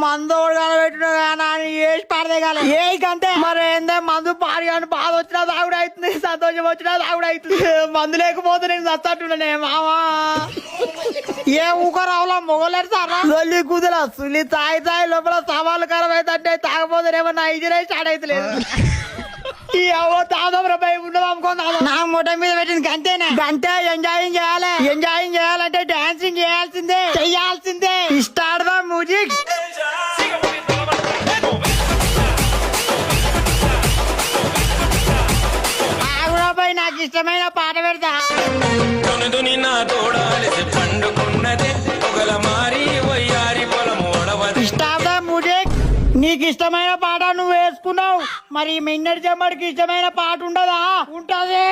మందు పెట్టినా కానీ వేసి పడదేగాలి ఏకంతే మరి ఏందే మందు పాడి కానీ బాధ వచ్చినా తాగుడు అవుతుంది సంతోషం వచ్చినా తాగుడు అవుతుంది మందు లేకపోతే నేను చచ్చట్టున్నానే మావా ఏ ఊక రావులా మొగలేరు సారా లొల్లి కుదరా సులి తాయి తాయి లోపల సవాళ్ళు ఖరాబ్ అవుతుంటే తాగపోతేనేమో నా ఇంజనే స్టార్ట్ అవుతలేదు నా మొట్ట మీద పెట్టింది గంతేనే గంతే ఎంజాయింగ్ చేయాలి ఎంజాయింగ్ చేయాలంటే డాన్సింగ్ చేయాల్సిందే చెయ్యాల్సిందే స్టార్ట్ ద మ్యూజిక్ ఆగురాబాయ్ నాకు ఇష్టమైన పాట పెడతా స్టార్ట్ ద మ్యూజిక్ నీకు ఇష్టమైన పాట నువ్వు వేసుకున్నావు మరి మిన్నడి చెమ్మడికి ఇష్టమైన పాట ఉండదా ఉంటది